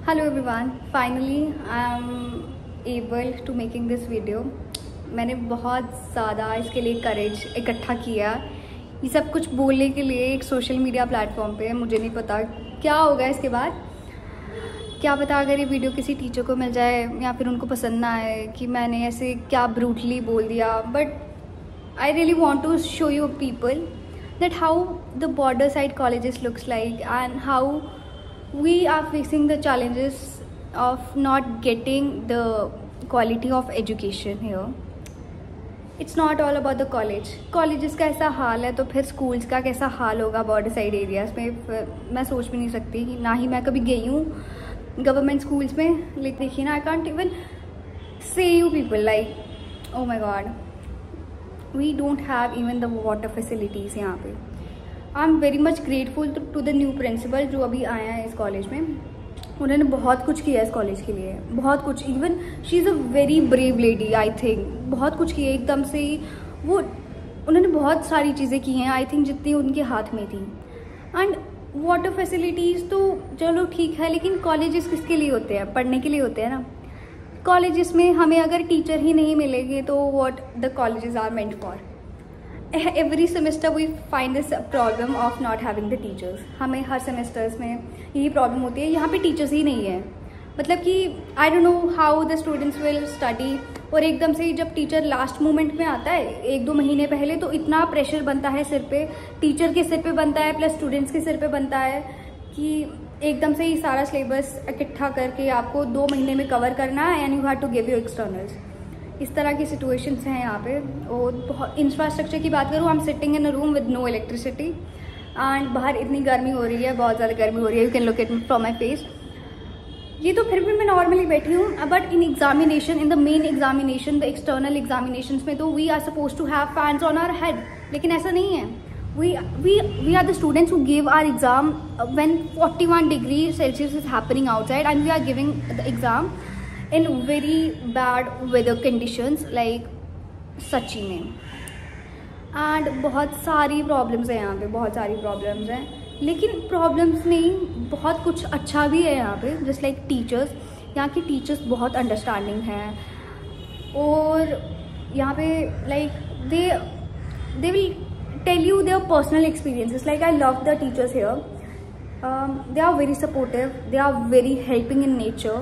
Hello everyone, finally I am able to making this video. मैंने बहुत ज़्यादा इसके लिए करेज इकट्ठा किया, ये सब कुछ बोलने के लिए एक सोशल मीडिया प्लेटफॉर्म पे। मुझे नहीं पता क्या होगा इसके बाद, क्या पता अगर ये वीडियो किसी टीचर को मिल जाए या फिर उनको पसंद ना आए कि मैंने ऐसे क्या ब्रूटली बोल दिया। But I really want to show you people that how the border side colleges looks like and how we are facing the challenges of not getting the quality of education here. It's not all about the college. Colleges का ऐसा हाल है तो फिर schools का कैसा हाल होगा border side areas में, मैं सोच भी नहीं सकती। ना ही मैं कभी गई हूँ government schools में, लेकिन देखिए ना, I can't even say you people like, oh my god, we don't have even the water facilities यहाँ पे। I am very much grateful to the new principal जो अभी आया है इस कॉलेज में। उन्होंने बहुत कुछ किया इस कॉलेज के लिए, बहुत कुछ। Even she is a very brave lady, I think बहुत कुछ किया एकदम से ही। वो उन्होंने बहुत सारी चीज़ें की हैं, आई थिंक जितनी उनके हाथ में थी। एंड वाटर फैसिलिटीज़ तो चलो ठीक है, लेकिन कॉलेजेस किसके लिए होते हैं? पढ़ने के लिए होते हैं ना। कॉलेजेस में हमें अगर टीचर ही नहीं मिलेंगे तो what the colleges are meant for. Every semester we find this problem of not having the teachers. हमें हर सेमेस्टर्स में यही प्रॉब्लम होती है, यहाँ पे टीचर्स ही नहीं है। मतलब कि I don't know how the students will study. और एकदम से जब टीचर लास्ट मोमेंट में आता है 1-2 महीने पहले, तो इतना प्रेशर बनता है सिर पे, टीचर के सिर पे बनता है प्लस स्टूडेंट्स के सिर पे बनता है कि एकदम से ही सारा सिलेबस इकट्ठा करके आपको 2 महीने में कवर करना है and you have to give your externals. इस तरह की सिचुएशंस हैं यहाँ पे। और बहुत इंफ्रास्ट्रक्चर की बात करूँ, I am sitting in a room with no electricity and बाहर इतनी गर्मी हो रही है, बहुत ज़्यादा गर्मी हो रही है। You can look at from my face. ये तो फिर भी मैं नॉर्मली बैठी हूँ, but in examination, in the main examination, the external examination में तो we are suppose to have fans on our head, लेकिन ऐसा नहीं है। we are the students who gave our exam when 41 degrees Celsius is happening outside and we are giving the exam in very bad weather conditions like सच्ची में। And बहुत सारी problems हैं यहाँ पे, बहुत सारी प्रॉब्लम्स हैं। लेकिन प्रॉब्लम्स नहीं, बहुत कुछ अच्छा भी है यहाँ पे। जस्ट लाइक टीचर्स, यहाँ के टीचर्स बहुत अंडरस्टैंडिंग हैं। और यहाँ पे like they will tell you their personal experiences. Like I love the teachers here. They are very supportive. They are very helping in nature.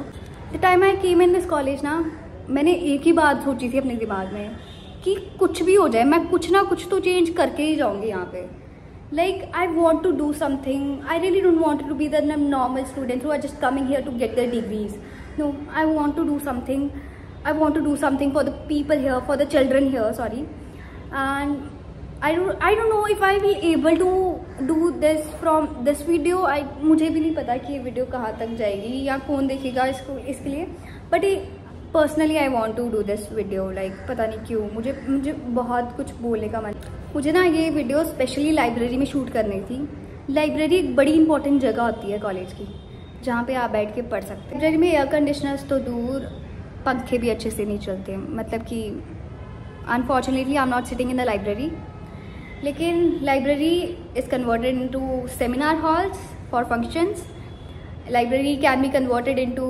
The time I came in this college ना, मैंने एक ही बात सोची थी अपने दिमाग में कि कुछ भी हो जाए, मैं कुछ ना कुछ तो चेंज करके ही जाऊँगी यहाँ पे। Like I want to do something. I really don't want to be the normal students who are just coming here to get their degrees. No, I want to do something. I want to do something for the people here, for the children here. Sorry, and I don't know if I will able to do this from this video. मुझे भी नहीं पता कि ये video कहाँ तक जाएगी या कौन देखेगा इसके लिए। But personally I want to do this video. Like पता नहीं क्यों मुझे बहुत कुछ बोलने का मन। मुझे ना ये वीडियो स्पेशली लाइब्रेरी में शूट करनी थी। लाइब्रेरी एक बड़ी इंपॉर्टेंट जगह होती है कॉलेज की, जहाँ पे आप बैठ के पढ़ सकते हैं। लाइब्रेरी में एयर कंडीशनर्स तो दूर, पंखे भी अच्छे से नहीं चलते। मतलब कि unfortunately I am not sitting in the library. लेकिन library is converted into seminar halls for functions. Library can be converted into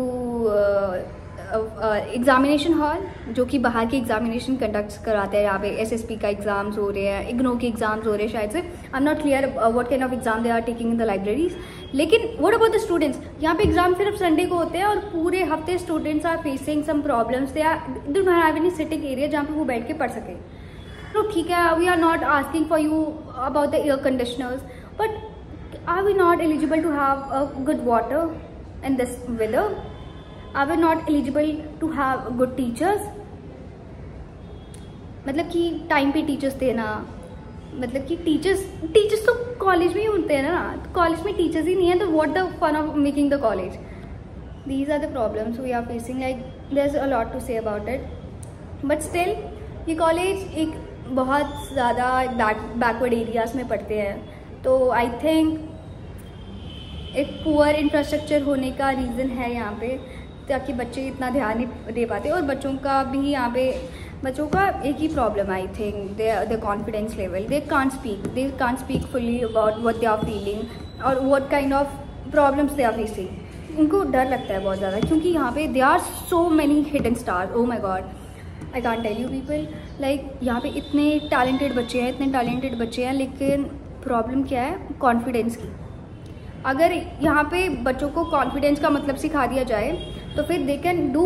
examination hall, जो कि बाहर के एग्जामिनेशन कंडक्ट कराते हैं। यहाँ पे एसएसपी का एग्जाम्स हो रहे हैं, इग्नो के एग्जाम्स हो रहे हैं शायद से। I am not clear what kind of exam they are taking in the libraries. लेकिन व्हाट अबाउट द स्टूडेंट्स? यहाँ पे एग्जाम सिर्फ संडे को होते हैं और पूरे हफ्ते students are facing some problems. They don't have any sitting area जहाँ पे वो बैठ के पढ़ सकें। तो ठीक है, we are not asking for you about the air conditioners, but are we not eligible to have a good water in this weather? Are we not eligible to have good teachers? मतलब कि time पे teachers देना, मतलब कि teachers तो college में ही होते हैं ना। तो कॉलेज में टीचर्स ही नहीं है तो what the fun of making the college? These are the problems we are facing. Like there is a lot to say about it, but still ये कॉलेज एक बहुत ज़्यादा बैकवर्ड एरियाज़ में पढ़ते हैं। तो आई थिंक एक पुअर इंफ्रास्ट्रक्चर होने का रीज़न है यहाँ पे, ताकि बच्चे इतना ध्यान नहीं दे पाते। और बच्चों का भी यहाँ पे, बच्चों का एक ही problem I think, they confidence level. They can't speak fully about what they are feeling और what kind of problems they are facing. उनको डर लगता है बहुत ज़्यादा, क्योंकि यहाँ पे they are so many hidden star. Oh my god, I can't tell you people, like यहाँ पे इतने टैलेंटेड बच्चे हैं, लेकिन प्रॉब्लम क्या है? कॉन्फिडेंस की। अगर यहाँ पे बच्चों को कॉन्फिडेंस का मतलब सिखा दिया जाए तो फिर they can do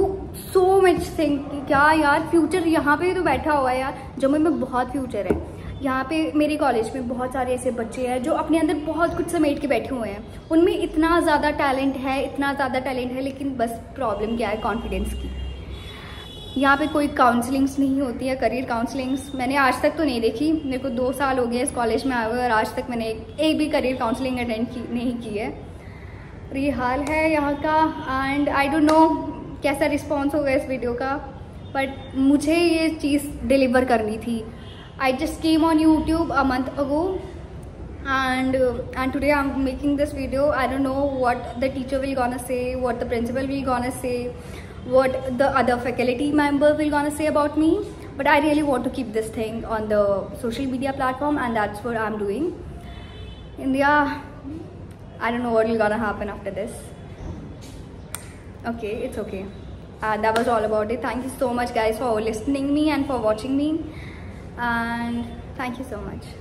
so much thing. क्या यार, फ्यूचर यहाँ पे तो बैठा हुआ है यार, जम्मू में बहुत फ्यूचर है। यहाँ पे मेरे कॉलेज में बहुत सारे ऐसे बच्चे हैं जो अपने अंदर बहुत कुछ समेट के बैठे हुए हैं, उनमें इतना ज़्यादा टैलेंट है, लेकिन बस प्रॉब्लम क्या है? कॉन्फिडेंस की। यहाँ पे कोई काउंसलिंग्स नहीं होती है, करियर काउंसलिंग्स मैंने आज तक तो नहीं देखी। मेरे को 2 साल हो गए इस कॉलेज में आए हुए और आज तक मैंने एक भी करियर काउंसलिंग अटेंड नहीं की है। और ये हाल है यहाँ का, एंड आई डोंट नो कैसा रिस्पॉन्स होगा इस वीडियो का, बट मुझे ये चीज़ डिलीवर करनी थी। I just came on YouTube a month ago and today I'm making this video. I don't know what the teacher will gonna say, what the principal will gonna say, what the other faculty member will gonna say about me, but I really want to keep this thing on the social media platform, and that's what I'm doing. And yeah, I don't know what will gonna happen after this. Okay, it's okay. That was all about it. Thank you so much guys for listening me and for watching me, and thank you so much.